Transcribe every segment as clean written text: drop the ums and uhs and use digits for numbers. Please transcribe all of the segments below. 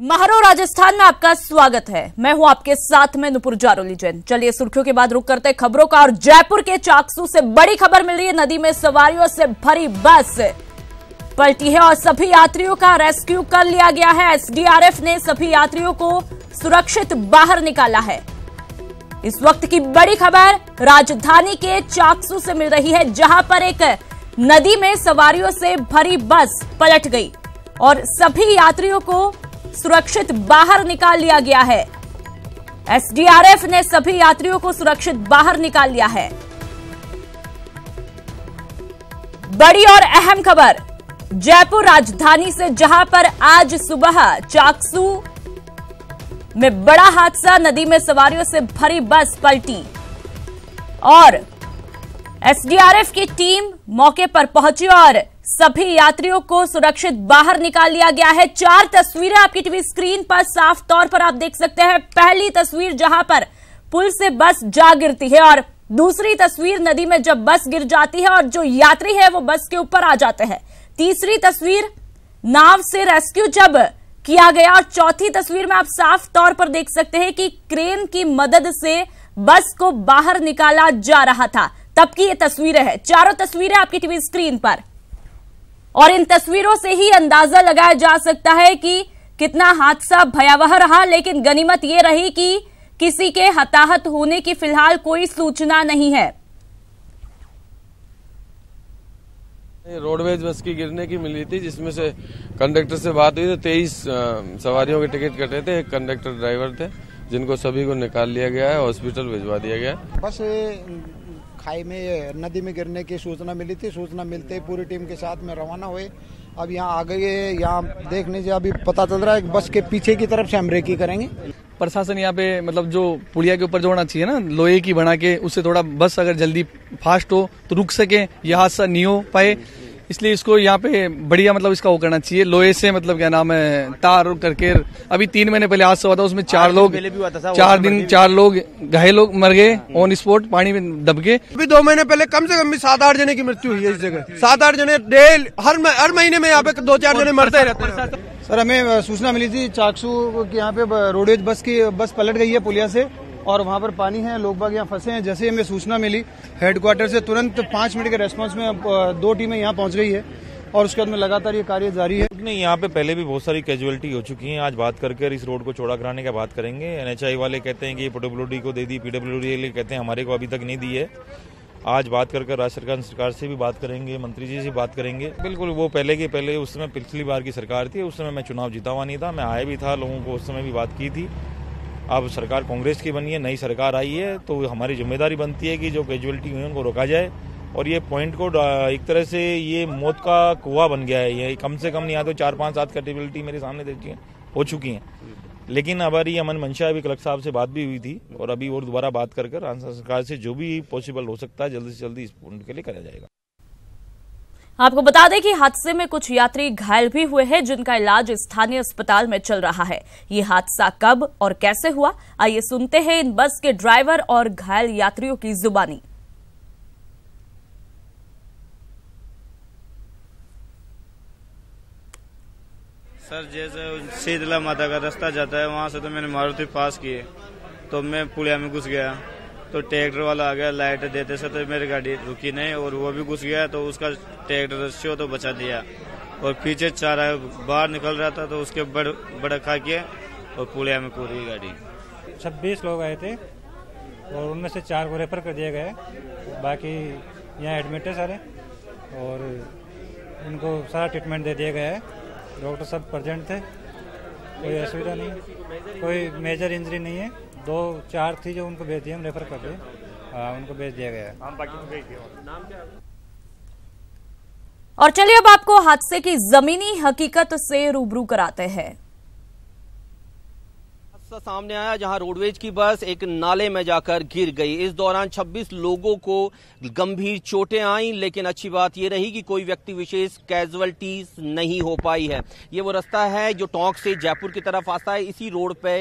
महारो राजस्थान में आपका स्वागत है। मैं हूं आपके साथ में नुपुर जारोली जैन। चलिए सुर्खियों के बाद रुक करते हैं खबरों का। और जयपुर के चाकसू से बड़ी खबर मिल रही है। नदी में सवारियों से भरी बस पलटी है और सभी यात्रियों का रेस्क्यू कर लिया गया है। एसडीआरएफ ने सभी यात्रियों को सुरक्षित बाहर निकाला है। इस वक्त की बड़ी खबर राजधानी के चाकसू से मिल रही है, जहां पर एक नदी में सवारियों से भरी बस पलट गई और सभी यात्रियों को सुरक्षित बाहर निकाल लिया गया है। एसडीआरएफ ने सभी यात्रियों को सुरक्षित बाहर निकाल लिया है। बड़ी और अहम खबर जयपुर राजधानी से, जहां पर आज सुबह चाकसू में बड़ा हादसा, नदी में सवारियों से भरी बस पलटी और एसडीआरएफ की टीम मौके पर पहुंची और सभी यात्रियों को सुरक्षित बाहर निकाल लिया गया है। 4 तस्वीरें आपकी टीवी स्क्रीन पर साफ तौर पर आप देख सकते हैं। पहली तस्वीर जहां पर पुल से बस जा गिरती है और दूसरी तस्वीर नदी में जब बस गिर जाती है और जो यात्री है वो बस के ऊपर आ जाते हैं। तीसरी तस्वीर नाव से रेस्क्यू जब किया गया और चौथी तस्वीर में आप साफ तौर पर देख सकते हैं कि क्रेन की मदद से बस को बाहर निकाला जा रहा था, तब की ये तस्वीरें हैं। चारों तस्वीरें आपकी टीवी स्क्रीन पर, और इन तस्वीरों से ही अंदाजा लगाया जा सकता है कि कितना हादसा भयावह रहा। लेकिन गनीमत ये रही कि किसी के हताहत होने की फिलहाल कोई सूचना नहीं है। रोडवेज बस की गिरने की मिली थी, जिसमें से कंडक्टर से बात हुई तो 23 सवारियों के टिकट कटे थे। एक कंडक्टर ड्राइवर थे, जिनको सभी को निकाल लिया गया है, हॉस्पिटल भिजवा दिया गया। बस खाई में नदी में गिरने की सूचना मिली थी। सूचना मिलते ही पूरी टीम के साथ में रवाना हुए। अब यहाँ आ गए, यहाँ देखने से अभी पता चल रहा है कि बस के पीछे की तरफ से हम रेकी करेंगे। प्रशासन यहाँ पे मतलब जो पुलिया के ऊपर जो होना चाहिए ना, लोहे की बना के, उससे थोड़ा बस अगर जल्दी फास्ट हो तो रुक सके, यह हादसा नहीं हो पाए, इसलिए इसको यहाँ पे बढ़िया मतलब इसका वो करना चाहिए। लोहे से मतलब क्या नाम है, तार करके। अभी 3 महीने पहले हादसा हुआ था, उसमें 4 लोग 4 लोग घायल लोग मर गए ऑन स्पॉट पानी में दब के। अभी 2 महीने पहले कम से कम 7-8 जने की मृत्यु हुई है इस जगह। 7-8 जने हर महीने में यहाँ पे 2-4 जने मरते रहते हैं। सर, हमें सूचना मिली थी चाकसू की यहाँ पे रोडवेज बस पलट गई है पुलिया से और वहाँ पर पानी है, लोग बाग यहाँ फंसे हैं। जैसे ही हमें सूचना मिली हेडक्वार्टर से, तुरंत 5 मिनट के रेस्पॉन्स में 2 टीमें यहाँ पहुँच गई है और उसके बाद में लगातार ये कार्य जारी है। नहीं, यहाँ पे पहले भी बहुत सारी कैजुअलिटी हो चुकी हैं। आज बात करके इस रोड को चौड़ा कराने की बात करेंगे। एनएचआई वाले कहते हैं कि ये पीडब्ल्यूडी को दे दी, पीडब्ल्यूडी वाले कहते हैं हमारे को अभी तक नहीं दी है। आज बात करके राज्य सरकार से भी बात करेंगे, मंत्री जी से बात करेंगे। बिल्कुल वो पहले उस समय पिछली बार की सरकार थी, उस समय मैं चुनाव जीता हुआ नहीं था, मैं आया भी था, लोगों को उस समय भी बात की थी। अब सरकार कांग्रेस की बनी है, नई सरकार आई है, तो हमारी जिम्मेदारी बनती है कि जो कैजुअलिटी हुई है उनको रोका जाए। और ये पॉइंट को एक तरह से ये मौत का कुआं बन गया है। ये कम से कम नहीं आता 4-5-7 कैटेबिलिटी मेरे सामने देखी हो चुकी हैं। लेकिन हमारी अमन मंशा अभी कलेक्टर साहब से बात भी हुई थी और अभी और दोबारा बात कर राज्य सरकार से जो भी पॉसिबल हो सकता है जल्दी से जल्दी इस पॉइंट के लिए करा जाएगा। आपको बता दें कि हादसे में कुछ यात्री घायल भी हुए हैं, जिनका इलाज स्थानीय अस्पताल में चल रहा है। ये हादसा कब और कैसे हुआ, आइए सुनते हैं इन बस के ड्राइवर और घायल यात्रियों की जुबानी। सर, जैसे शीतला माता का रास्ता जाता है वहाँ से तो मैंने मारुति पास किए तो मैं पुलिया में घुस गया, तो ट्रैक्टर वाला आ गया लाइट देते से, तो मेरी गाड़ी रुकी नहीं और वो भी घुस गया, तो उसका ट्रैक्टर रस्सी तो बचा दिया। और पीछे 4 बाहर निकल रहा था तो उसके बड़ा खा के और पुलिया में कूदी गाड़ी। 26 लोग आए थे और उनमें से 4 को रेफर कर दिया गया, बाकी यहाँ एडमिट है सारे और उनको सारा ट्रीटमेंट दे दिया गया है। डॉक्टर सब प्रेजेंट थे, कोई असुविधा नहीं, कोई मेजर इंजरी नहीं है। 2-4 थी जो उनको भेज दिया, हम रेफर कर दिए, उनको भेज दिया गया है। और चलिए अब आपको हादसे की जमीनी हकीकत से रूबरू कराते हैं। हादसा सामने आया जहां रोडवेज की बस एक नाले में जाकर गिर गई। इस दौरान 26 लोगों को गंभीर चोटें आईं, लेकिन अच्छी बात यह रही कि कोई व्यक्ति विशेष कैजुअल्टीज नहीं हो पाई है। ये वो रास्ता है जो टोंक से जयपुर की तरफ आता है। इसी रोड पे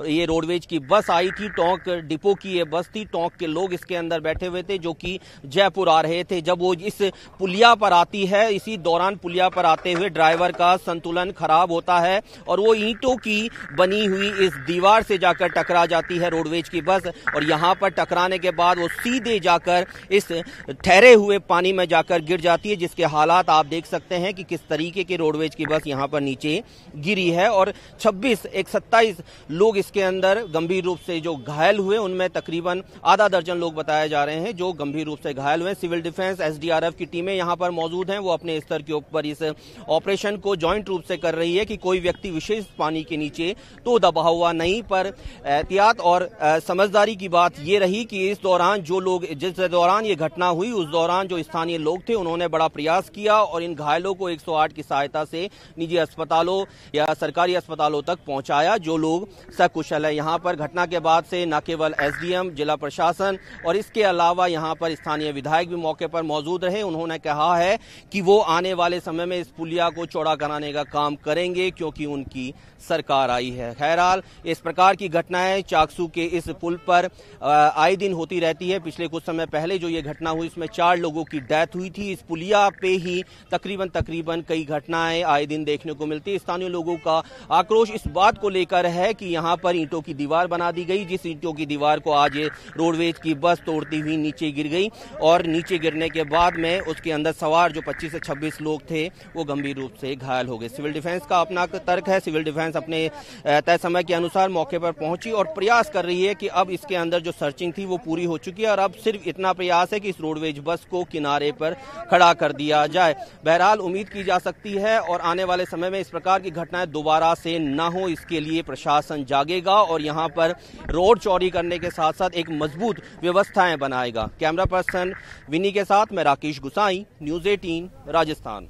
ये रोडवेज की बस आई थी। टोंक डिपो की ये बस थी। टोंक के लोग इसके अंदर बैठे हुए थे जो कि जयपुर आ रहे थे। जब वो इस पुलिया पर आती है, इसी दौरान पुलिया पर आते हुए ड्राइवर का संतुलन खराब होता है और वो ईंटों की बनी हुई इस दीवार से जाकर टकरा जाती है रोडवेज की बस। और यहां पर टकराने के बाद वो सीधे जाकर इस ठहरे हुए पानी में जाकर गिर जाती है, जिसके हालात आप देख सकते हैं कि किस तरीके की रोडवेज की बस यहां पर नीचे गिरी है। और 27 लोग इसके अंदर गंभीर रूप से जो घायल हुए, उनमें तकरीबन आधा दर्जन लोग बताए जा रहे हैं जो गंभीर रूप से घायल हुए। सिविल डिफेंस, एसडीआरएफ की टीमें यहां पर मौजूद हैं। वो अपने स्तर के ऊपर इस ऑपरेशन को ज्वाइंट रूप से कर रही है कि कोई व्यक्ति विशेष पानी के नीचे तो दबा हुआ नहीं। पर एहतियात और समझदारी की बात यह रही कि इस दौरान जो लोग, जिस दौरान ये घटना हुई, उस दौरान जो स्थानीय लोग थे उन्होंने बड़ा प्रयास किया और इन घायलों को 108 की सहायता से निजी अस्पतालों या सरकारी अस्पतालों तक पहुंचाया। जो लोग सकुशल है। यहाँ पर घटना के बाद से न केवल एसडीएम, जिला प्रशासन और इसके अलावा यहाँ पर स्थानीय विधायक भी मौके पर मौजूद रहे। उन्होंने कहा है कि वो आने वाले समय में इस पुलिया को चौड़ा कराने का काम करेंगे क्योंकि उनकी सरकार आई है। खैरहाल इस प्रकार की घटनाएं चाकसू के इस पुल पर आए दिन होती रहती है। पिछले कुछ समय पहले जो ये घटना हुई इसमें 4 लोगों की डेथ हुई थी। इस पुलिया पे ही तकरीबन कई घटनाएं आए दिन देखने को मिलती। स्थानीय लोगों का आक्रोश इस बात को लेकर है कि यहाँ पर ईंटों की दीवार बना दी गई, जिस ईंटों की दीवार को आज ये रोडवेज की बस तोड़ती हुई नीचे गिर गई और नीचे गिरने के बाद में उसके अंदर सवार जो 25 से 26 लोग थे वो गंभीर रूप से घायल हो गए। सिविल डिफेंस का अपना तर्क है। सिविल डिफेंस अपने तय समय के अनुसार मौके पर पहुंची और प्रयास कर रही है कि अब इसके अंदर जो सर्चिंग थी वो पूरी हो चुकी है और अब सिर्फ इतना प्रयास है कि इस रोडवेज बस को किनारे पर खड़ा कर दिया जाए। बहरहाल उम्मीद की जा सकती है और आने वाले समय में इस प्रकार की घटनाएं दोबारा से न हो, इसके लिए प्रशासन जागेगा और यहां पर रोड चौड़ी करने के साथ साथ एक मजबूत व्यवस्थाएं बनाएगा। कैमरा पर्सन विनी के साथ मैं राकेश गुसाई, न्यूज 18 राजस्थान।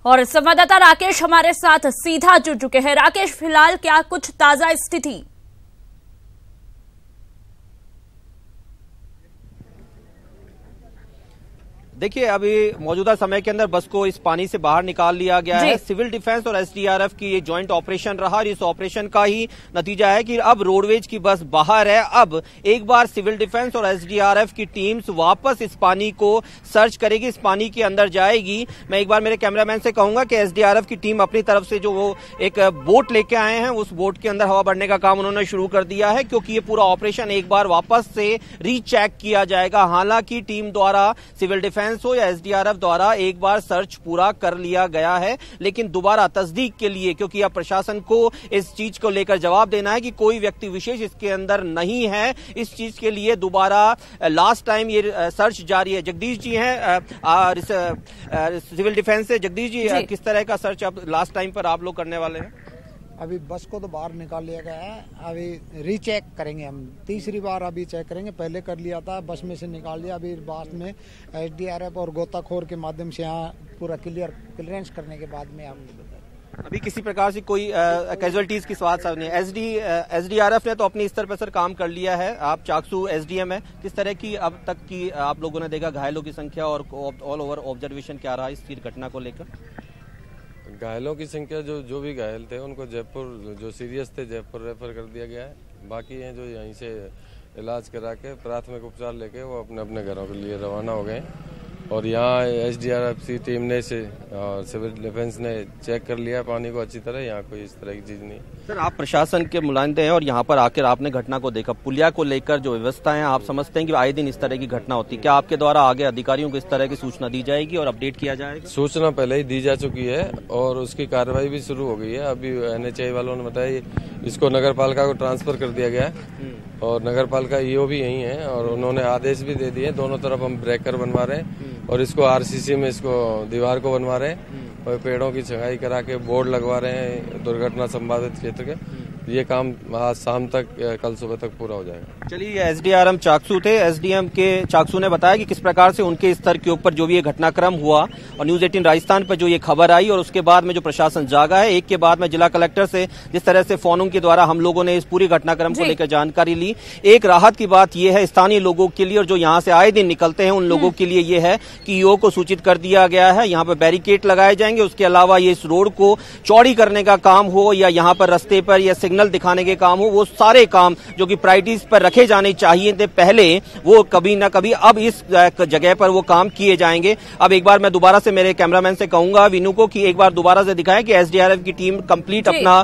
और संवाददाता राकेश हमारे साथ सीधा जुड़ चुके हैं। राकेश, फिलहाल क्या कुछ ताजा स्थिति? देखिए, अभी मौजूदा समय के अंदर बस को इस पानी से बाहर निकाल लिया गया है। सिविल डिफेंस और एसडीआरएफ की ये ज्वाइंट ऑपरेशन रहा और इस ऑपरेशन का ही नतीजा है कि अब रोडवेज की बस बाहर है। अब एक बार सिविल डिफेंस और एसडीआरएफ की टीम्स वापस इस पानी को सर्च करेगी, इस पानी के अंदर जाएगी। मैं एक बार मेरे कैमरामैन से कहूंगा कि एसडीआरएफ की टीम अपनी तरफ से जो वो एक बोट लेके आए हैं, उस बोट के अंदर हवा भरने का काम उन्होंने शुरू कर दिया है क्योंकि ये पूरा ऑपरेशन एक बार वापस से रीचेक किया जाएगा। हालांकि टीम द्वारा, सिविल डिफेंस हो या एसडीआरएफ द्वारा एक बार सर्च पूरा कर लिया गया है, लेकिन दोबारा तस्दीक के लिए, क्योंकि अब प्रशासन को इस चीज को लेकर जवाब देना है कि कोई व्यक्ति विशेष इसके अंदर नहीं है, इस चीज के लिए दोबारा लास्ट टाइम ये सर्च जारी है। जगदीश जी हैं सिविल डिफेंस से। जगदीश जी, किस तरह का सर्च अब लास्ट टाइम पर आप लोग करने वाले हैं? अभी बस को तो बाहर निकाल लिया गया है, अभी रीचेक करेंगे हम। तीसरी बार अभी चेक करेंगे। पहले कर लिया था, बस में से निकाल लिया। अभी बाद में एसडीआरएफ और गोताखोर के माध्यम से यहाँ पूरा क्लियरेंस करने के बाद में हम अभी किसी प्रकार से कोई कैजुअलिटीज की बात नहीं है। एसडीआरएफ ने तो अपनी स्तर पर सर काम कर लिया है। आप चाकसू एसडीएम है, किस तरह की अब तक की आप लोगों ने देखा घायलों की संख्या और ऑल ओवर ऑब्जर्वेशन क्या रहा इस घटना को लेकर? घायलों की संख्या जो भी घायल थे उनको जयपुर, जो सीरियस थे जयपुर रेफर कर दिया गया है। बाकी हैं जो यहीं से इलाज करा के प्राथमिक उपचार लेके वो अपने अपने घरों के लिए रवाना हो गए। और यहाँ एसडीआरएफ की टीम ने से और सिविल डिफेंस ने चेक कर लिया पानी को अच्छी तरह। यहाँ कोई इस तरह की चीज नहीं। सर, आप प्रशासन के नुमाइंदे हैं और यहाँ पर आकर आपने घटना को देखा। पुलिया को लेकर जो व्यवस्था है, आप समझते हैं कि आए दिन इस तरह की घटना होती है, क्या आपके द्वारा आगे अधिकारियों को इस तरह की सूचना दी जाएगी और अपडेट किया जाएगा? सूचना पहले ही दी जा चुकी है और उसकी कार्रवाई भी शुरू हो गई है। अभी एनएचआई वालों ने बताया इसको नगर पालिका को ट्रांसफर कर दिया गया है और नगर पालिका ईओ भी यही है और उन्होंने आदेश भी दे दिए। दोनों तरफ हम ब्रेकर बनवा रहे हैं और इसको आरसीसी में इसको दीवार को बनवा रहे हैं और पेड़ों की छंगाई करा के बोर्ड लगवा रहे हैं दुर्घटना संभावित क्षेत्र के। ये काम आज शाम तक कल सुबह तक पूरा हो जाएगा। चलिए, एसडीआरएम चाकसू थे, एसडीएम के चाकसू ने बताया कि किस प्रकार से उनके स्तर के ऊपर जो भी ये घटनाक्रम हुआ और न्यूज 18 राजस्थान पर जो ये खबर आई और उसके बाद में जो प्रशासन जागा है, एक के बाद में जिला कलेक्टर से जिस तरह से फोनों के द्वारा हम लोगों ने इस पूरी घटनाक्रम को लेकर जानकारी ली। एक राहत की बात यह है स्थानीय लोगों के लिए और जो यहाँ से आए दिन निकलते हैं उन लोगों के लिए ये है कि ईओ को सूचित कर दिया गया है, यहाँ पर बैरिकेड लगाए जाएंगे। उसके अलावा ये इस रोड को चौड़ी करने का काम हो या यहाँ पर रास्ते पर या सिग्नल दिखाने के काम हो, वो सारे काम जो कि प्रायोरिटीज पर रखे जाने चाहिए थे पहले, वो कभी ना कभी अब इस जगह पर वो काम किए जाएंगे। अब एक बार मैं दोबारा से मेरे कैमरामैन से कहूंगा विनू को कि एक बार दोबारा से दिखाएं कि एसडीआरएफ की टीम कंप्लीट अपना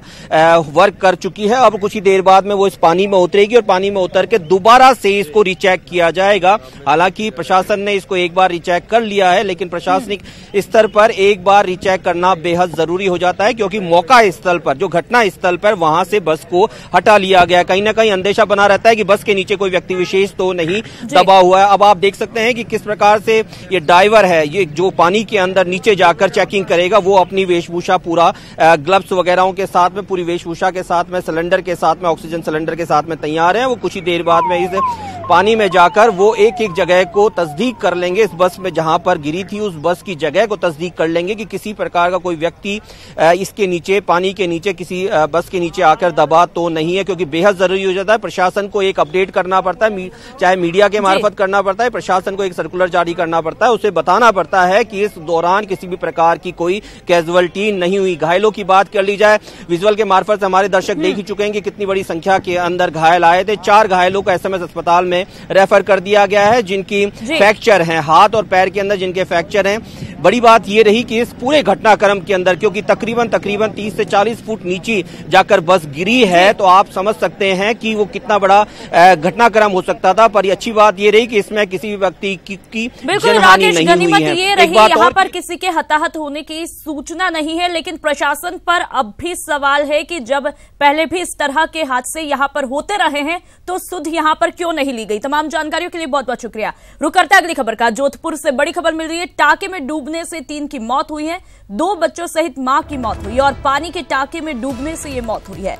वर्क कर चुकी है। अब कुछ ही देर बाद में वो इस पानी में उतरेगी और पानी में उतर के दोबारा से इसको रिचेक किया जाएगा। हालांकि प्रशासन ने इसको एक बार रिचेक कर लिया है, लेकिन प्रशासनिक स्तर पर एक बार रिचेक करना बेहद जरूरी हो जाता है, क्योंकि मौका स्थल पर, जो घटना स्थल पर, वहां से बस को हटा लिया गया। कहीं ना कहीं अंदेशा बना रहता है कि बस के नीचे कोई व्यक्ति विशेष तो नहीं दबा हुआ है। अब आप देख सकते हैं कि किस प्रकार से ये ड्राइवर है, ये जो पानी के अंदर नीचे जाकर चेकिंग करेगा, वो अपनी वेशभूषा पूरा ग्लव्स वगैरह के साथ में, पूरी वेशभूषा के साथ में, सिलेंडर के साथ में, ऑक्सीजन सिलेंडर के साथ में तैयार है। वो कुछ ही देर बाद में इस पानी में जाकर वो एक एक जगह को तस्दीक कर लेंगे। इस बस में जहां पर गिरी थी उस बस की जगह को तस्दीक कर लेंगे कि किसी प्रकार का कोई व्यक्ति इसके नीचे, पानी के नीचे, किसी बस के नीचे आकर दबा तो नहीं है, क्योंकि बेहद जरूरी हो जाता है। प्रशासन को एक अपडेट करना पड़ता है, चाहे मीडिया के मार्फत करना पड़ता है, प्रशासन को एक सर्कुलर जारी करना पड़ता है, उसे बताना पड़ता है कि इस दौरान किसी भी प्रकार की कोई कैजुअलिटी नहीं हुई। घायलों की बात कर ली जाए, विजुअल के मार्फत हमारे दर्शक देख ही चुके हैं कि कितनी बड़ी संख्या के अंदर घायल आए थे। 4 घायलों को एसएमएस अस्पताल में रेफर कर दिया गया है, जिनकी फ्रैक्चर हैं, हाथ और पैर के अंदर जिनके फ्रैक्चर हैं। बड़ी बात यह रही कि इस पूरे घटनाक्रम के अंदर, क्योंकि तकरीबन 30 से 40 फुट नीचे जाकर बस गिरी है, तो आप समझ सकते हैं कि वो कितना बड़ा घटनाक्रम हो सकता था। पर अच्छी बात ये रही कि इसमें किसी भी व्यक्ति की जनहानि नहीं हुई है। यहाँ पर किसी के हताहत होने की सूचना नहीं है, लेकिन प्रशासन पर अब भी सवाल है कि जब पहले भी इस तरह के हादसे यहाँ पर होते रहे हैं तो सुध यहाँ पर क्यों नहीं ली गई। तमाम जानकारियों के लिए बहुत बहुत शुक्रिया। रुक करते हैं अगली खबर का। जोधपुर से बड़ी खबर मिल रही है। टाके में डूबने से 3 की मौत हुई है, 2 बच्चों सहित मां की मौत हुई और पानी के टाके में डूबने से यह मौत हुई है।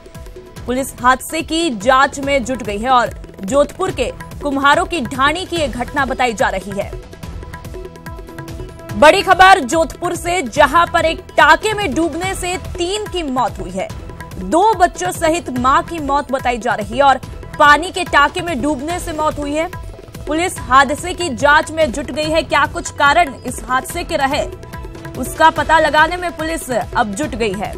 पुलिस हादसे की जांच में जुट गई है और जोधपुर के कुम्हारों की ढाणी की यह घटना बताई जा रही है। बड़ी खबर जोधपुर से, जहां पर एक टाके में डूबने से 3 की मौत हुई है, 2 बच्चों सहित मां की मौत बताई जा रही है और पानी के टाके में डूबने से मौत हुई है। पुलिस हादसे की जांच में जुट गई है। क्या कुछ कारण इस हादसे के रहे, उसका पता लगाने में पुलिस अब जुट गई है।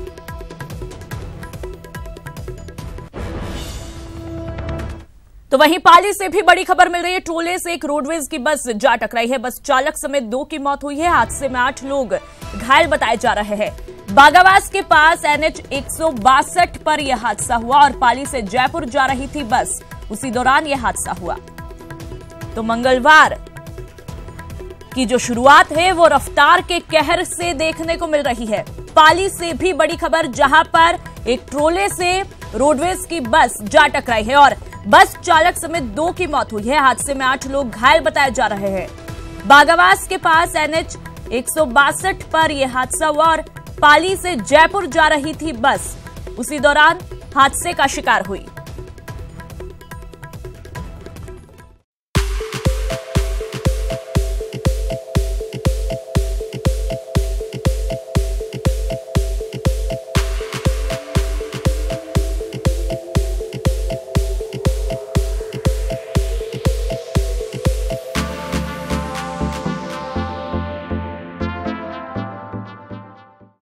तो वहीं पाली से भी बड़ी खबर मिल रही है। ट्रोले से एक रोडवेज की बस जा टकराई है। बस चालक समेत 2 की मौत हुई है। हादसे में 8 लोग घायल बताए जा रहे हैं। बागावास के पास NH 162 पर यह हादसा हुआ और पाली से जयपुर जा रही थी बस, उसी दौरान यह हादसा हुआ। तो मंगलवार की जो शुरुआत है वो रफ्तार के कहर से देखने को मिल रही है। पाली से भी बड़ी खबर, जहां पर एक ट्रोले से रोडवेज की बस जा टकराई है और बस चालक समेत 2 की मौत हुई है। हादसे में 8 लोग घायल बताए जा रहे हैं। बागावास के पास NH 162 पर यह हादसा हुआ और पाली से जयपुर जा रही थी बस, उसी दौरान हादसे का शिकार हुई।